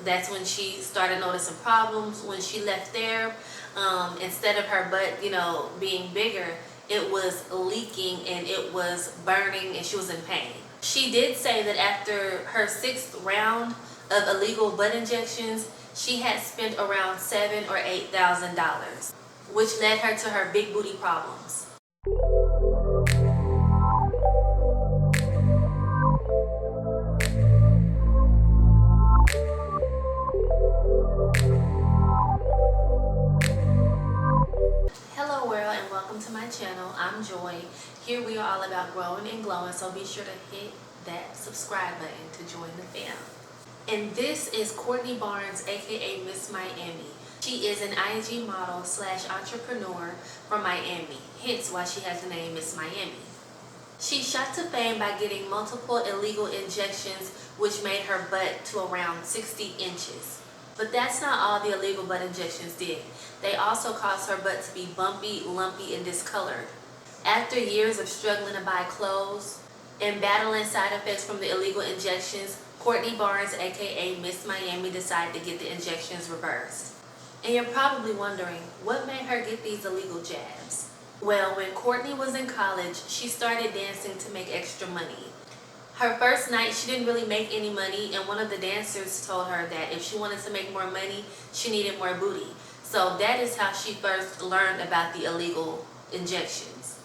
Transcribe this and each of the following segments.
that's when she started noticing problems. When she left there, instead of her butt, being bigger, it was leaking and it was burning and she was in pain. She did say that after her 6th round of illegal butt injections, she had spent around $7,000 or $8,000, which led her to her big booty problems. Hello world, and welcome to my channel. I'm Joy. Here we are all about growing and glowing, so be sure to hit that subscribe button to join the fam. And this is Courtney Barnes, aka Miss Miami. She is an IG model / entrepreneur from Miami, hence why she has the name Miss Miami. She shot to fame by getting multiple illegal injections, which made her butt to around 60 inches. But that's not all the illegal butt injections did. They also caused her butt to be bumpy, lumpy, and discolored. After years of struggling to buy clothes and battling side effects from the illegal injections, Courtney Barnes, aka Miss Miami, decided to get the injections reversed. And you're probably wondering, what made her get these illegal jabs? Well, when Courtney was in college, she started dancing to make extra money. Her first night, she didn't really make any money, and one of the dancers told her that if she wanted to make more money, she needed more booty. So that is how she first learned about the illegal injections.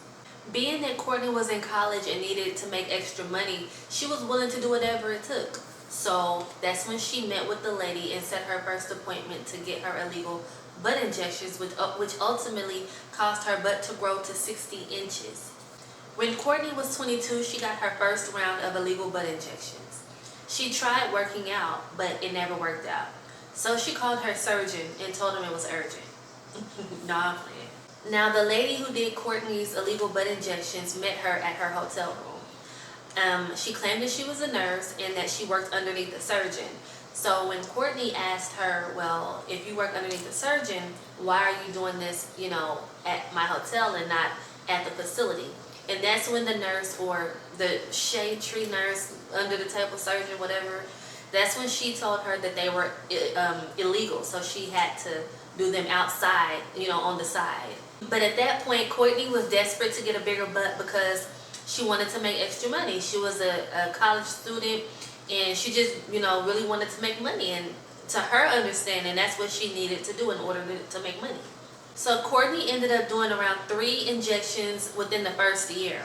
Being that Courtney was in college and needed to make extra money, she was willing to do whatever it took. So that's when she met with the lady and set her first appointment to get her illegal butt injections, which ultimately caused her butt to grow to 60 inches. When Courtney was 22, she got her first round of illegal butt injections. She tried working out, but it never worked out. So she called her surgeon and told him it was urgent. No, I'm playing. Now, the lady who did Courtney's illegal butt injections met her at her hotel room. She claimed that she was a nurse and that she worked underneath the surgeon. So when Courtney asked her, well, if you work underneath the surgeon, why are you doing this, at my hotel and not at the facility? And that's when the nurse, or the shade tree nurse, under the table surgeon, whatever, that's when she told her that they were illegal. So she had to do them outside, on the side. But at that point, Courtney was desperate to get a bigger butt because she wanted to make extra money. She was a college student and she just, really wanted to make money. And to her understanding, that's what she needed to do in order to make money. So Courtney ended up doing around 3 injections within the first year.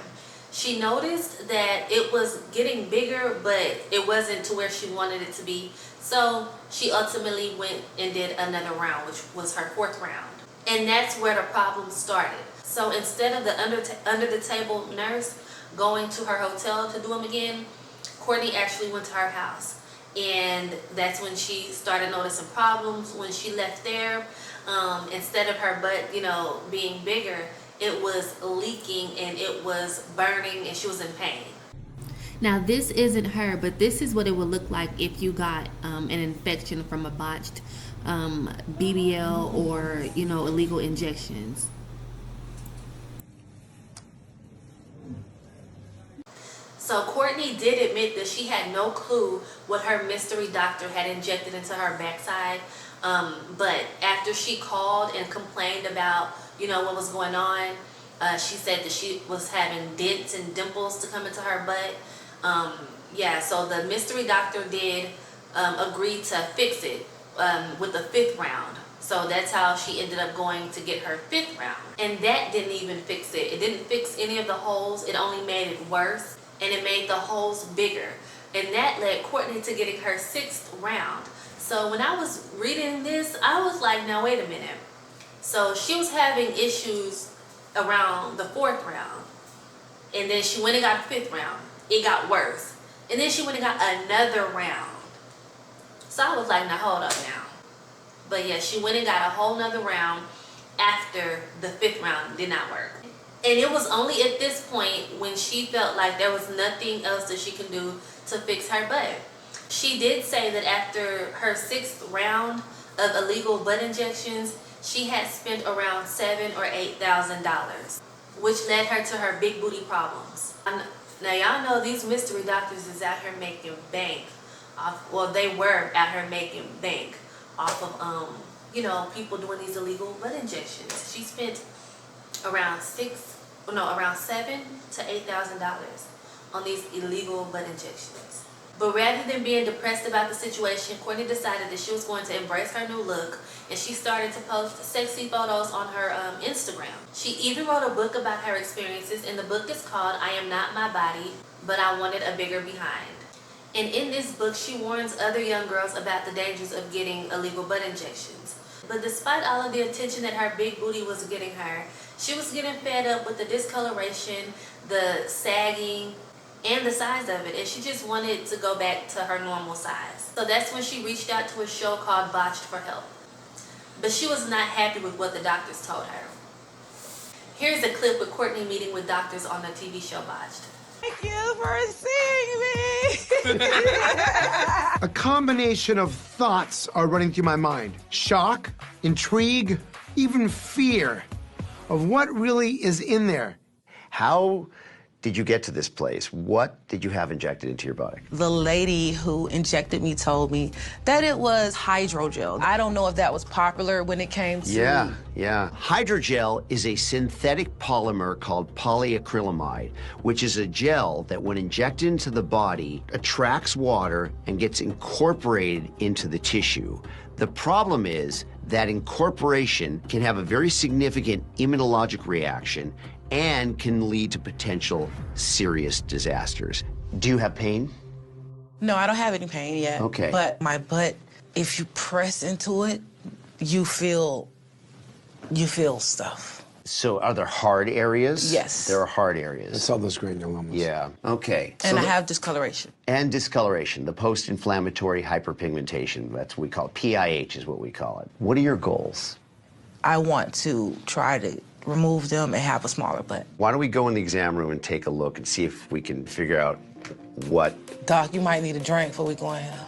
She noticed that it was getting bigger, but it wasn't to where she wanted it to be. So she ultimately went and did another round, which was her 4th round. And that's where the problem started. So instead of the under the table nurse going to her hotel to do them again, Courtney actually went to her house. And that's when she started noticing problems. When she left there, instead of her butt, being bigger, it was leaking and it was burning and she was in pain. Now, this isn't her, but this is what it would look like if you got an infection from a botched BBL or, illegal injections. So Courtney did admit that she had no clue what her mystery doctor had injected into her backside. But after she called and complained about, what was going on, she said that she was having dents and dimples to come into her butt. So the mystery doctor did agree to fix it with the 5th round. So that's how she ended up going to get her 5th round. And that didn't even fix it. It didn't fix any of the holes. It only made it worse. And it made the holes bigger. And that led Courtney to getting her 6th round. So when I was reading this, I was like, now wait a minute. So she was having issues around the 4th round. And then she went and got a 5th round. It got worse. And then she went and got another round. So I was like, now hold up now. But yeah, she went and got a whole nother round after the 5th round did not work. And it was only at this point when she felt like there was nothing else that she can do to fix her butt. She did say that after her 6th round of illegal butt injections, she had spent around $7,000 or $8,000, which led her to her big booty problems. Now y'all know these mystery doctors is out here making bank well, they were out here making bank off of, people doing these illegal butt injections. She spent around around $7,000 to $8,000 on these illegal butt injections. But rather than being depressed about the situation, Courtney decided that she was going to embrace her new look, and she started to post sexy photos on her Instagram. She even wrote a book about her experiences, and the book is called I Am Not My Body, But I Wanted a Bigger Behind. And in this book, she warns other young girls about the dangers of getting illegal butt injections. But despite all of the attention that her big booty was getting her, she was getting fed up with the discoloration, the sagging, and the size of it, and she just wanted to go back to her normal size. So that's when she reached out to a show called Botched for help. But she was not happy with what the doctors told her. Here's a clip with Courtney meeting with doctors on the TV show Botched. Thank you for seeing me. A combination of thoughts are running through my mind. Shock, intrigue, even fear of what really is in there. How did you get to this place? What did you have injected into your body? The lady who injected me told me that it was hydrogel. I don't know if that was popular when it came to... Yeah. Hydrogel is a synthetic polymer called polyacrylamide, which is a gel that when injected into the body, attracts water and gets incorporated into the tissue. The problem is that incorporation can have a very significant immunologic reaction and can lead to potential serious disasters. Do you have pain? No, I don't have any pain yet. Okay. But my butt, if you press into it, you feel stuff. So are there hard areas? Yes. There are hard areas. It's all those granulomas. Yeah, okay. And I have discoloration. And discoloration, the post-inflammatory hyperpigmentation. That's what we call it. PIH is what we call it. What are your goals? I want to try to remove them and have a smaller butt. Why don't we go in the exam room and take a look and see if we can figure out what... Doc, you might need a drink before we go in here.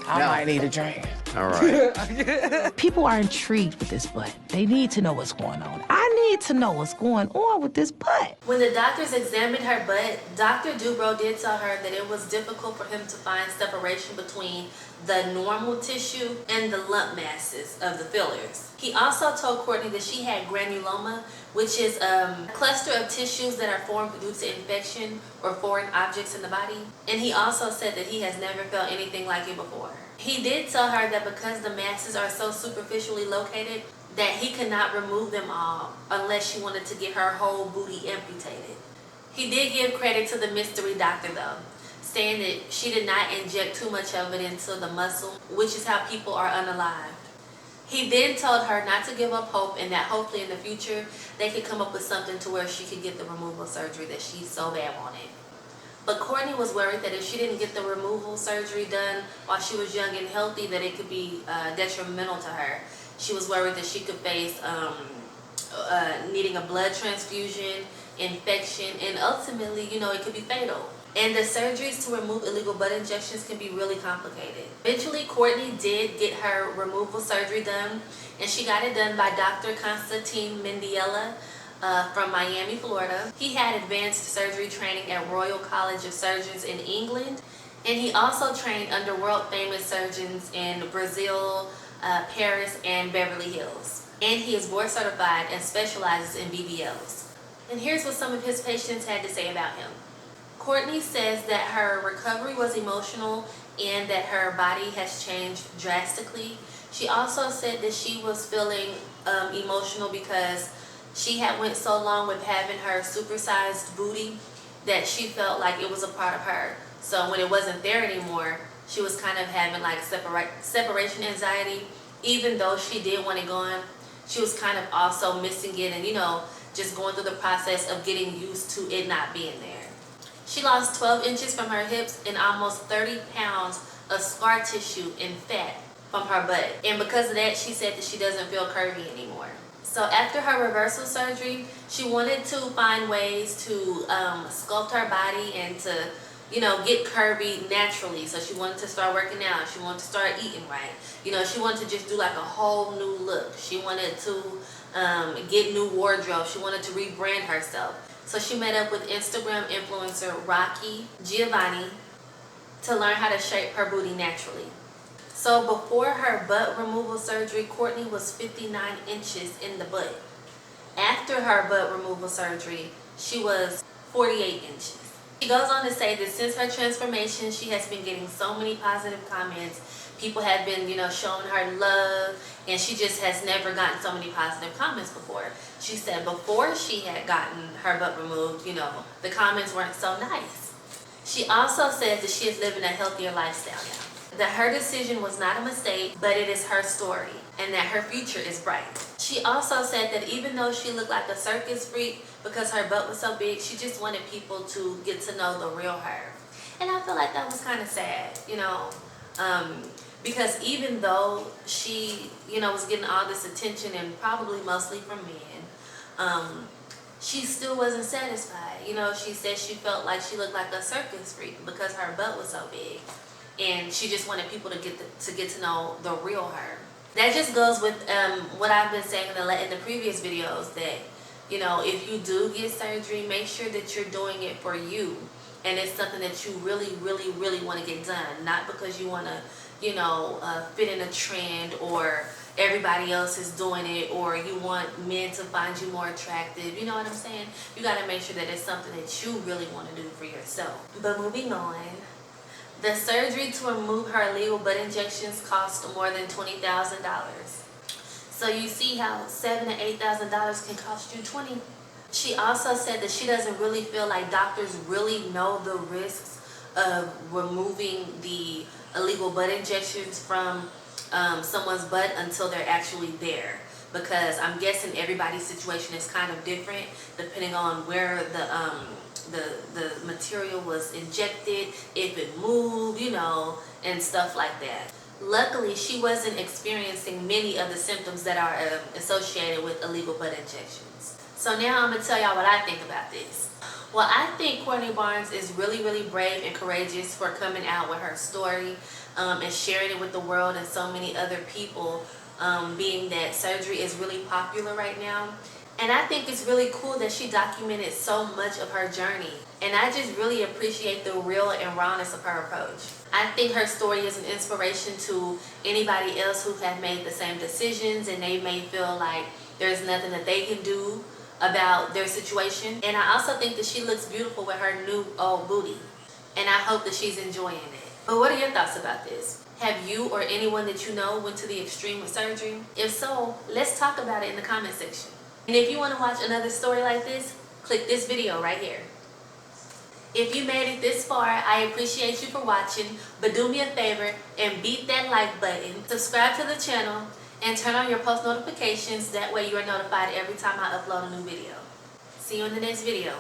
I might need a drink. All right. People are intrigued with this butt. They need to know what's going on. I need to know what's going on with this butt. When the doctors examined her butt, Dr. Dubrow did tell her that it was difficult for him to find separation between the normal tissue and the lump masses of the fillers. He also told Courtney that she had granuloma, which is a cluster of tissues that are formed due to infection or foreign objects in the body. And he also said that he has never felt anything like it before. He did tell her that because the masses are so superficially located, that he could not remove them all unless she wanted to get her whole booty amputated. He did give credit to the mystery doctor though, saying that she did not inject too much of it into the muscle, which is how people are unalived. He then told her not to give up hope and that hopefully in the future they could come up with something to where she could get the removal surgery that she so bad wanted. But Courtney was worried that if she didn't get the removal surgery done while she was young and healthy, that it could be detrimental to her. She was worried that she could face needing a blood transfusion, infection, and ultimately, it could be fatal. And the surgeries to remove illegal butt injections can be really complicated. Eventually, Courtney did get her removal surgery done, and she got it done by Dr. Constantine Mendiela from Miami, Florida. He had advanced surgery training at Royal College of Surgeons in England, and he also trained under world-famous surgeons in Brazil, Paris, and Beverly Hills. And he is board certified and specializes in BBLs. And here's what some of his patients had to say about him. Courtney says that her recovery was emotional and that her body has changed drastically. She also said that she was feeling emotional because she had went so long with having her supersized booty that she felt like it was a part of her. So when it wasn't there anymore, she was kind of having like separation anxiety. Even though she did want it gone, she was kind of also missing it and, just going through the process of getting used to it not being there. She lost 12 inches from her hips and almost 30 pounds of scar tissue and fat from her butt. And because of that, she said that she doesn't feel curvy anymore. So after her reversal surgery, she wanted to find ways to sculpt her body and to, get curvy naturally. So she wanted to start working out. She wanted to start eating right. She wanted to just do like a whole new look. She wanted to get new wardrobe. She wanted to rebrand herself. So she met up with Instagram influencer Rocky Giovanni, to learn how to shape her booty naturally. So before her butt removal surgery, Courtney was 59 inches in the butt. After her butt removal surgery, she was 48 inches. She goes on to say that since her transformation, she has been getting so many positive comments. People have been, showing her love, and she just has never gotten so many positive comments before. She said before she had gotten her butt removed, the comments weren't so nice. She also said that she is living a healthier lifestyle now. That her decision was not a mistake, but it is her story, and that her future is bright. She also said that even though she looked like a circus freak because her butt was so big, she just wanted people to get to know the real her. And I feel like that was kind of sad, because even though she, was getting all this attention and probably mostly from men, she still wasn't satisfied. She said she felt like she looked like a circus freak because her butt was so big. And she just wanted people to get to know the real her. That just goes with what I've been saying in the previous videos, that if you do get surgery, make sure that you're doing it for you, and it's something that you really, really, really want to get done, not because you want to fit in a trend or everybody else is doing it, or you want men to find you more attractive. You know what I'm saying? You got to make sure that it's something that you really want to do for yourself. But moving on. The surgery to remove her illegal butt injections cost more than $20,000. So you see how $7,000 to $8,000 can cost you $20,000. She also said that she doesn't really feel like doctors really know the risks of removing the illegal butt injections from someone's butt until they're actually there. Because I'm guessing everybody's situation is kind of different depending on where the material was injected, if it moved, and stuff like that. Luckily, she wasn't experiencing many of the symptoms that are associated with illegal butt injections. So now I'm going to tell y'all what I think about this. Well, I think Courtney Barnes is really, really brave and courageous for coming out with her story and sharing it with the world and so many other people, being that surgery is really popular right now. And I think it's really cool that she documented so much of her journey. And I just really appreciate the real and rawness of her approach. I think her story is an inspiration to anybody else who have made the same decisions and they may feel like there's nothing that they can do about their situation. And I also think that she looks beautiful with her new old booty. And I hope that she's enjoying it. But what are your thoughts about this? Have you or anyone that you know went to the extreme with surgery? If so, let's talk about it in the comment section. And if you want to watch another story like this, click this video right here. If you made it this far, I appreciate you for watching, but do me a favor and beat that like button, subscribe to the channel, and turn on your post notifications. That way you are notified every time I upload a new video. See you in the next video.